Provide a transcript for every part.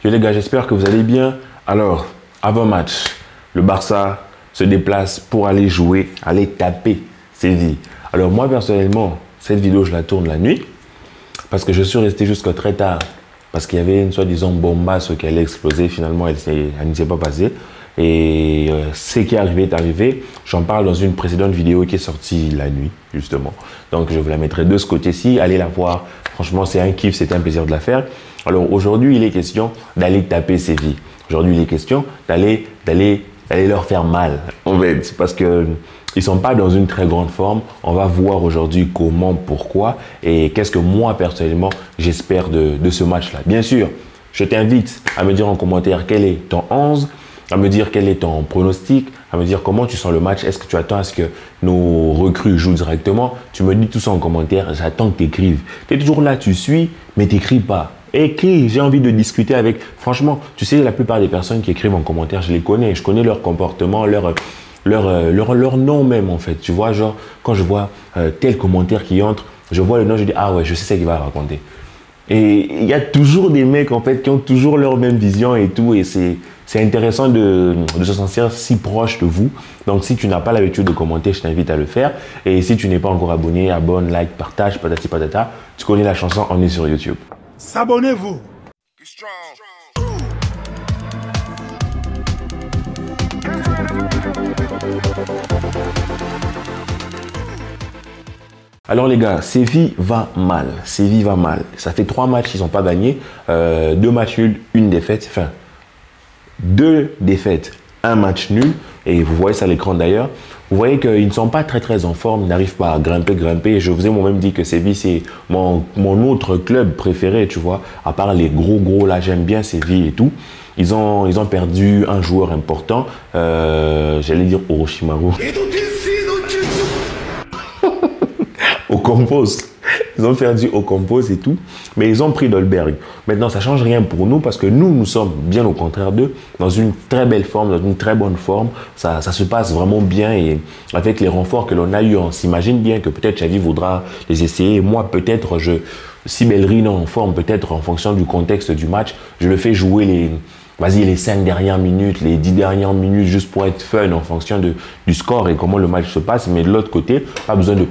Yo les gars, j'espère que vous allez bien. Alors, avant match, le Barça se déplace pour aller jouer, aller taper Séville. Alors moi personnellement, cette vidéo je la tourne la nuit parce que je suis resté jusqu'à très tard parce qu'il y avait une soi-disant bombasse qui allait exploser. Finalement, elle ne s'est pas passée. Et ce qui est arrivé, j'en parle dans une précédente vidéo qui est sortie la nuit, justement. Donc, je vous la mettrai de ce côté-ci. Allez la voir. Franchement, c'est un kiff, c'est un plaisir de la faire. Alors, aujourd'hui, il est question d'aller taper Séville. Aujourd'hui, il est question d'aller leur faire mal, en fait, parce que ils sont pas dans une très grande forme. On va voir aujourd'hui comment, pourquoi et qu'est-ce que moi, personnellement, j'espère de ce match-là. Bien sûr, je t'invite à me dire en commentaire quel est ton 11, à me dire quel est ton pronostic, à me dire comment tu sens le match. Est-ce que tu attends à ce que nos recrues jouent directement? Tu me dis tout ça en commentaire. J'attends que tu écrives. Tu es toujours là, tu suis, mais tu n'écris pas. Écris, j'ai envie de discuter avec. Franchement, tu sais, la plupart des personnes qui écrivent en commentaire, je les connais. Je connais leur comportement, leur nom même, en fait. Tu vois, genre, quand je vois tel commentaire qui entre, je vois le nom, je dis, ah ouais, je sais ce qu'il va raconter. Et il y a toujours des mecs, en fait, qui ont toujours leur même vision et tout. Et c'est intéressant de se sentir si proche de vous. Donc, si tu n'as pas l'habitude de commenter, je t'invite à le faire. Et si tu n'es pas encore abonné, abonne, like, partage, patati patata. Tu connais la chanson, on est sur YouTube. S'abonnez-vous. Alors les gars, Séville va mal. Séville va mal. Ça fait 3 matchs, ils n'ont pas gagné. 2 matchs nuls, 1 défaite. Enfin, 2 défaites, 1 match nul. Et vous voyez ça à l'écran d'ailleurs. Vous voyez qu'ils ne sont pas très en forme. Ils n'arrivent pas à grimper. Je vous ai moi-même dit que Séville, c'est mon autre club préféré, tu vois. À part les gros là, j'aime bien Séville et tout. Ils ont perdu un joueur important. J'allais dire Orochimaru. Au compost. Ils ont perdu au compost et tout, mais ils ont pris Dolberg. Maintenant, ça ne change rien pour nous parce que nous sommes bien au contraire d'eux, dans une très belle forme, dans une très bonne forme. Ça se passe vraiment bien et avec les renforts que l'on a eu, on s'imagine bien que peut-être Xavi voudra les essayer. Et moi, peut-être, si Bellerin est en forme, peut-être en fonction du contexte du match, je le fais jouer les 5 dernières minutes, les 10 dernières minutes, juste pour être fun en fonction du score et comment le match se passe. Mais de l'autre côté, pas besoin de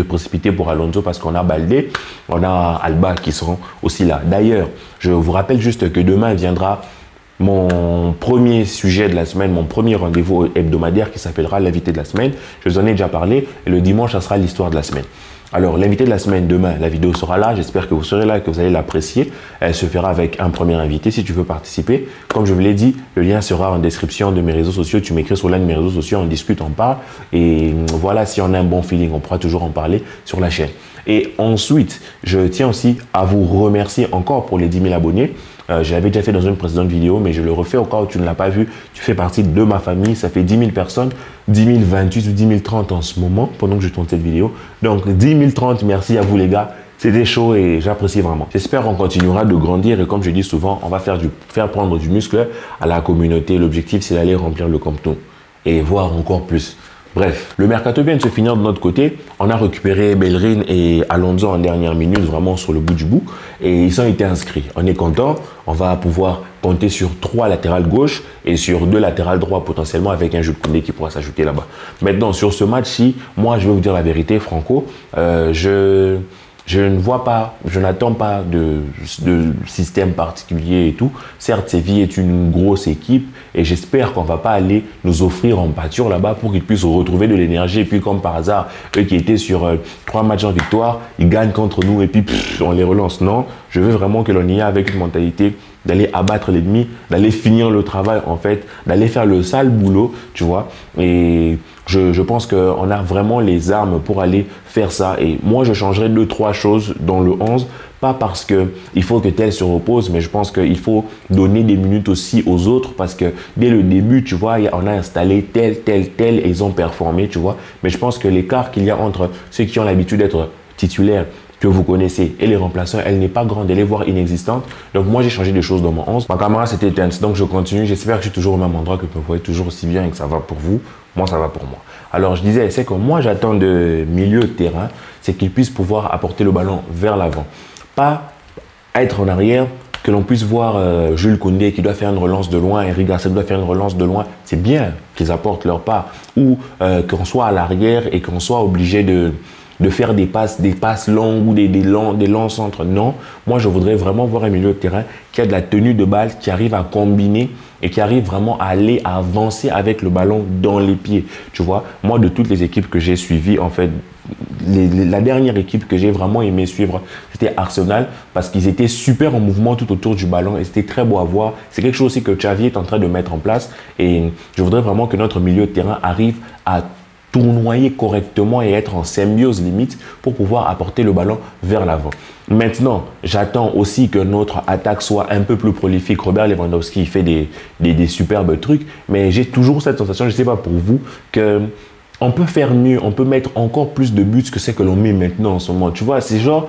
précipiter pour Alonso parce qu'on a Baldé, on a Alba qui seront aussi là. D'ailleurs, je vous rappelle juste que demain viendra mon premier sujet de la semaine, mon premier rendez-vous hebdomadaire qui s'appellera l'invité de la semaine. Je vous en ai déjà parlé et le dimanche, ça sera l'histoire de la semaine. Alors, l'invité de la semaine, demain, la vidéo sera là. J'espère que vous serez là et que vous allez l'apprécier. Elle se fera avec un premier invité. Si tu veux participer, comme je vous l'ai dit, le lien sera en description de mes réseaux sociaux. Tu m'écris sur l'un de mes réseaux sociaux, on discute, on parle. Et voilà, si on a un bon feeling, on pourra toujours en parler sur la chaîne. Et ensuite, je tiens aussi à vous remercier encore pour les 10 000 abonnés. Je l'avais déjà fait dans une précédente vidéo, mais je le refais au cas où tu ne l'as pas vu. Tu fais partie de ma famille. Ça fait 10 000 personnes, 10 028 ou 10 030 en ce moment, pendant que je tourne cette vidéo. Donc, 10 030, merci à vous les gars. C'était chaud et j'apprécie vraiment. J'espère qu'on continuera de grandir et comme je dis souvent, on va faire prendre du muscle à la communauté. L'objectif, c'est d'aller remplir le Camp Nou et voir encore plus. Bref, le mercato vient de se finir de notre côté. On a récupéré Bellerin et Alonso en dernière minute, vraiment sur le bout du bout. Et ils ont été inscrits. On est content. On va pouvoir compter sur 3 latérales gauche et sur 2 latérales droit potentiellement avec un Jules Koundé qui pourra s'ajouter là-bas. Maintenant, sur ce match-ci, moi, je vais vous dire la vérité, Franco. Je ne vois pas, je n'attends pas de système particulier et tout. Certes, Séville est une grosse équipe et j'espère qu'on ne va pas aller nous offrir en pâture là-bas pour qu'ils puissent retrouver de l'énergie. Et puis, comme par hasard, eux qui étaient sur 3 matchs en victoire, ils gagnent contre nous et puis on les relance. Non, je veux vraiment que l'on y aille avec une mentalité d'aller abattre l'ennemi, d'aller finir le travail en fait, d'aller faire le sale boulot, tu vois. Et je pense qu'on a vraiment les armes pour aller faire ça. Et moi, je changerais 2-3 choses dans le 11. Pas parce qu'il faut que tel se repose, mais je pense qu'il faut donner des minutes aussi aux autres parce que dès le début, tu vois, on a installé tel et ils ont performé, tu vois. Mais je pense que l'écart qu'il y a entre ceux qui ont l'habitude d'être titulaires que vous connaissez et les remplaçants, elle n'est pas grande, elle est voire inexistante. Donc moi, j'ai changé des choses dans mon 11. Ma caméra s'était éteinte, donc je continue. J'espère que je suis toujours au même endroit, que vous voyez toujours aussi bien et que ça va pour vous. Moi, ça va pour moi. Alors, je disais, c'est que moi, j'attends de milieu de terrain, c'est qu'ils puissent pouvoir apporter le ballon vers l'avant. Pas être en arrière, Que l'on puisse voir Jules Koundé qui doit faire une relance de loin, Eric Garcia doit faire une relance de loin, c'est bien qu'ils apportent leur part. Ou qu'on soit à l'arrière et qu'on soit obligé de faire des passes longues ou des longs centres. Non, moi je voudrais vraiment voir un milieu de terrain qui a de la tenue de balle, qui arrive à combiner et qui arrive vraiment à aller à avancer avec le ballon dans les pieds. Tu vois, moi de toutes les équipes que j'ai suivies, en fait, la dernière équipe que j'ai vraiment aimé suivre, c'était Arsenal parce qu'ils étaient super en mouvement tout autour du ballon et c'était très beau à voir. C'est quelque chose aussi que Xavi est en train de mettre en place et je voudrais vraiment que notre milieu de terrain arrive à tournoyer correctement et être en symbiose limite pour pouvoir apporter le ballon vers l'avant. Maintenant, j'attends aussi que notre attaque soit un peu plus prolifique. Robert Lewandowski fait des superbes trucs, mais j'ai toujours cette sensation, je ne sais pas pour vous, que on peut faire mieux, on peut mettre encore plus de buts que ce que l'on met maintenant en ce moment. Tu vois, c'est genre,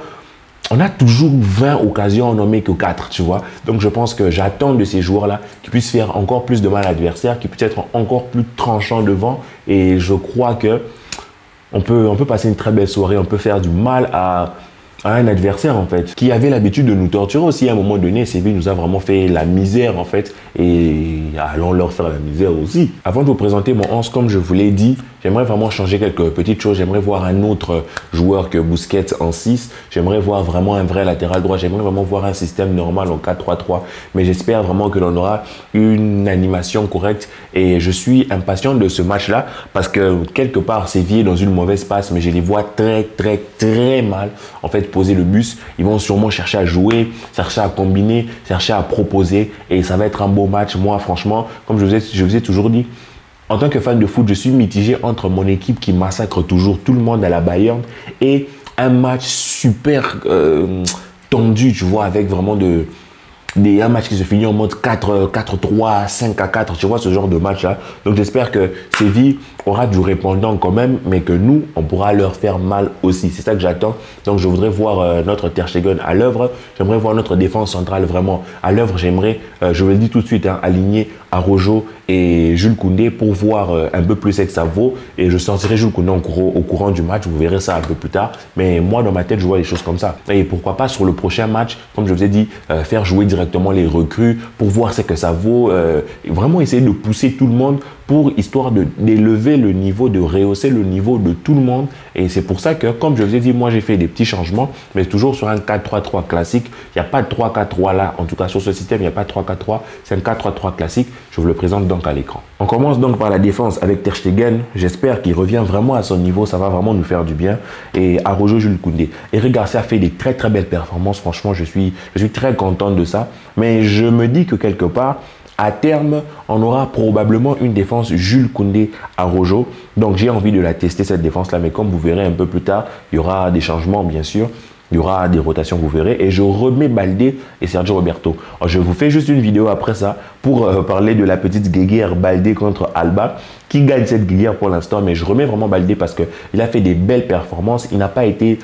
on a toujours 20 occasions, on n'en met que 4, tu vois. Donc, je pense que j'attends de ces joueurs-là qu'ils puissent faire encore plus de mal à l'adversaire, qu'ils puissent être encore plus tranchants devant. Et je crois que on peut passer une très belle soirée, on peut faire du mal à un adversaire, en fait, qui avait l'habitude de nous torturer aussi. À un moment donné, Séville nous a vraiment fait la misère, en fait. Et allons leur faire la misère aussi. Avant de vous présenter mon 11, comme je vous l'ai dit, j'aimerais vraiment changer quelques petites choses. J'aimerais voir un autre joueur que Busquets en 6. J'aimerais voir vraiment un vrai latéral droit. J'aimerais vraiment voir un système normal en 4-3-3. Mais j'espère vraiment que l'on aura une animation correcte. Et je suis impatient de ce match-là parce que quelque part, Séville est dans une mauvaise passe, mais je les vois très mal, en fait, poser le bus. Ils vont sûrement chercher à jouer, chercher à combiner, chercher à proposer. Et ça va être un beau match. Moi, franchement, comme je vous ai toujours dit, en tant que fan de foot, je suis mitigé entre mon équipe qui massacre toujours tout le monde à la Bayern et un match super tendu, tu vois, avec vraiment un match qui se finit en mode 4-3, 5-4, tu vois, ce genre de match-là. Donc, j'espère que Séville aura du répondant quand même, mais que nous, on pourra leur faire mal aussi. C'est ça que j'attends. Donc, je voudrais voir notre Ter Stegen à l'œuvre. J'aimerais voir notre défense centrale vraiment à l'œuvre. J'aimerais, je vous le dis tout de suite, hein, aligner Araujo et Jules Koundé pour voir un peu plus ce que ça vaut. Et je sortirai Jules Koundé au courant du match. Vous verrez ça un peu plus tard. Mais moi, dans ma tête, je vois les choses comme ça. Et pourquoi pas sur le prochain match, comme je vous ai dit, faire jouer directement les recrues pour voir ce que ça vaut. Vraiment essayer de pousser tout le monde pour histoire d'élever le niveau, de rehausser le niveau de tout le monde. Et c'est pour ça que, comme je vous ai dit, moi j'ai fait des petits changements, mais toujours sur un 4-3-3 classique. Il n'y a pas de 3-4-3 là, en tout cas sur ce système, il n'y a pas de 3-4-3. C'est un 4-3-3 classique. Je vous le présente donc à l'écran. On commence donc par la défense avec Ter Stegen. J'espère qu'il revient vraiment à son niveau. Ça va vraiment nous faire du bien. Et Araujo, Jules Koundé. Eric Garcia fait des très belles performances. Franchement, je suis très content de ça. Mais je me dis que quelque part, à terme, on aura probablement une défense Jules Koundé Araujo. Donc, j'ai envie de la tester cette défense-là. Mais comme vous verrez un peu plus tard, il y aura des changements, bien sûr. Il y aura des rotations, vous verrez. Et je remets Baldé et Sergio Roberto. Alors, je vous fais juste une vidéo après ça pour parler de la petite guéguerre Baldé contre Alba. Qui gagne cette guéguerre pour l'instant? Mais je remets vraiment Baldé parce qu'il a fait des belles performances. Il n'a pas été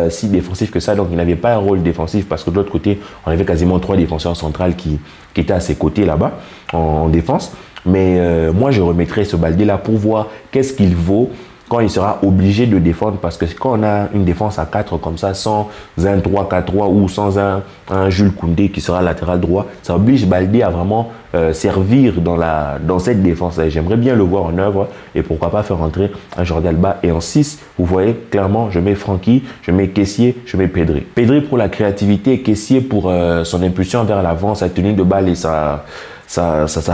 si défensif que ça. Donc, il n'avait pas un rôle défensif parce que de l'autre côté, on avait quasiment 3 défenseurs centrales qui étaient à ses côtés là-bas en défense. Mais moi, je remettrai ce Baldé-là pour voir qu'est-ce qu'il vaut quand il sera obligé de défendre, parce que quand on a une défense à 4 comme ça, sans un 3-4-3 ou sans un Jules Koundé qui sera latéral droit, ça oblige Baldé à vraiment servir dans cette défense-là. J'aimerais bien le voir en œuvre et pourquoi pas faire entrer un Jordi Alba. Et en 6, vous voyez clairement, je mets Francky, je mets Kessié, je mets Pedri. Pedri pour la créativité, Kessié pour son impulsion vers l'avant, sa tenue de balle et sa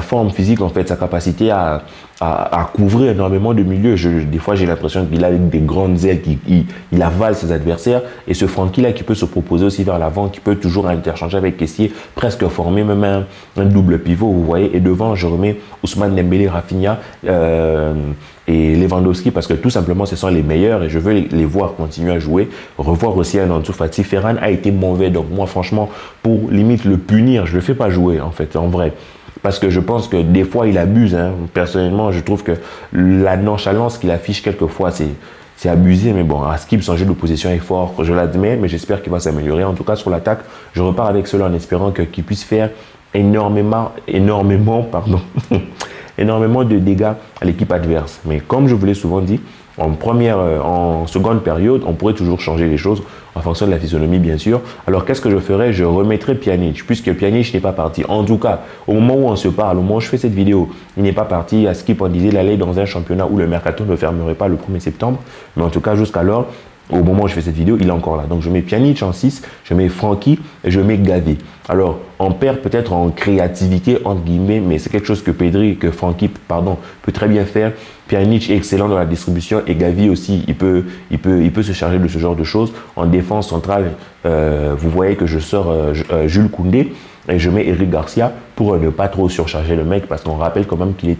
forme physique, en fait, sa capacité à couvrir énormément de milieux. Des fois, j'ai l'impression qu'il a avec des grandes ailes, il avale ses adversaires. Et ce Francky-là qui peut se proposer aussi vers l'avant, qui peut toujours interchanger avec Kessié, presque former même un double pivot, vous voyez. Et devant, je remets Ousmane Dembélé, Rafinha et Lewandowski parce que tout simplement, ce sont les meilleurs et je veux les voir continuer à jouer. Revoir aussi un Ansu Fati. Ferran a été mauvais, donc moi, franchement, pour limite le punir, je ne le fais pas jouer, en fait, en vrai. Parce que je pense que des fois, il abuse. Hein. Personnellement, je trouve que la nonchalance qu'il affiche quelquefois, c'est abusé. Mais bon, Skip, son jeu de possession est fort, je l'admets, mais j'espère qu'il va s'améliorer. En tout cas, sur l'attaque, je repars avec cela en espérant qu'il puisse faire énormément de dégâts à l'équipe adverse. Mais comme je vous l'ai souvent dit, en seconde période, on pourrait toujours changer les choses en fonction de la physionomie, bien sûr. Alors, qu'est-ce que je ferais? Je remettrais Pjanic, puisque Pjanic n'est pas parti. En tout cas, au moment où on se parle, au moment où je fais cette vidéo, il n'est pas parti. À Skip, on disait qu'il allait dans un championnat où le mercato ne fermerait pas le 1er septembre. Mais en tout cas, jusqu'alors, au moment où je fais cette vidéo, il est encore là. Donc, je mets Pjanic en 6, je mets Francky et je mets Gavi. Alors, on perd peut-être en créativité, entre guillemets, mais c'est quelque chose que Francky, peut très bien faire. Pjanic est excellent dans la distribution et Gavi aussi, il peut se charger de ce genre de choses. En défense centrale, vous voyez que je sors Jules Koundé et je mets Eric Garcia pour ne pas trop surcharger le mec parce qu'on rappelle quand même qu'il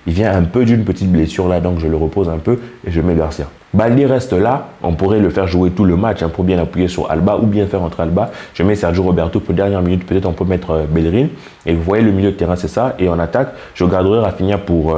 vient un peu d'une petite blessure là, donc je le repose un peu et je mets Garcia. Baldé reste là, on pourrait le faire jouer tout le match pour bien appuyer sur Alba ou bien faire entrer Alba. Je mets Sergio Roberto pour dernière minute, peut-être on peut mettre Bellerin. Et vous voyez le milieu de terrain, c'est ça. Et en attaque, je garderai Rafinha pour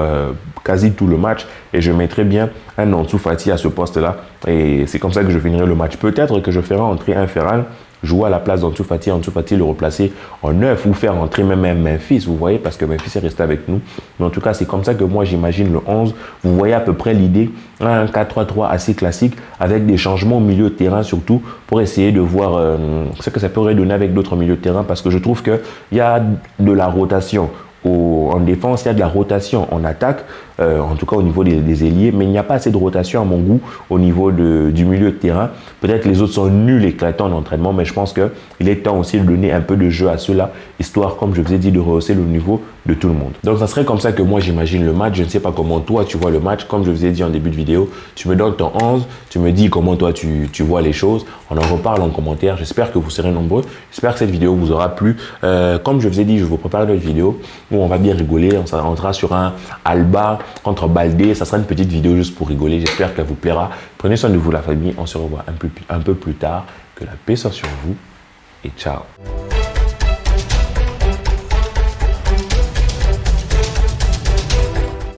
quasi tout le match et je mettrai bien un Ansu Fati à ce poste-là. Et c'est comme ça que je finirai le match. Peut-être que je ferai entrer un Ferran jouer à la place d'Ansu Fati, le replacer en 9 ou faire entrer même un Memphis, vous voyez, parce que Memphis est resté avec nous. Mais en tout cas, c'est comme ça que moi j'imagine le 11. Vous voyez à peu près l'idée, un 4-3-3 assez classique avec des changements au milieu de terrain surtout pour essayer de voir ce que ça pourrait donner avec d'autres milieux de terrain parce que je trouve qu'il y a de la rotation. En défense, il y a de la rotation en attaque, en tout cas au niveau des ailiers, mais il n'y a pas assez de rotation à mon goût au niveau du milieu de terrain. Peut-être les autres sont nuls éclatants en entraînement, mais je pense qu'il est temps aussi de donner un peu de jeu à ceux-là, histoire, comme je vous ai dit, de rehausser le niveau de tout le monde. Donc, ça serait comme ça que moi j'imagine le match. Je ne sais pas comment toi tu vois le match. Comme je vous ai dit en début de vidéo, tu me donnes ton 11, tu me dis comment toi tu vois les choses. On en reparle en commentaire. J'espère que vous serez nombreux. J'espère que cette vidéo vous aura plu. Comme je vous ai dit, je vous prépare une autre vidéo où on va bien rigoler. On rentrera sur un Alba contre Baldé. Ça sera une petite vidéo juste pour rigoler. J'espère qu'elle vous plaira. Prenez soin de vous, la famille. On se revoit un peu plus tard. Que la paix soit sur vous et ciao.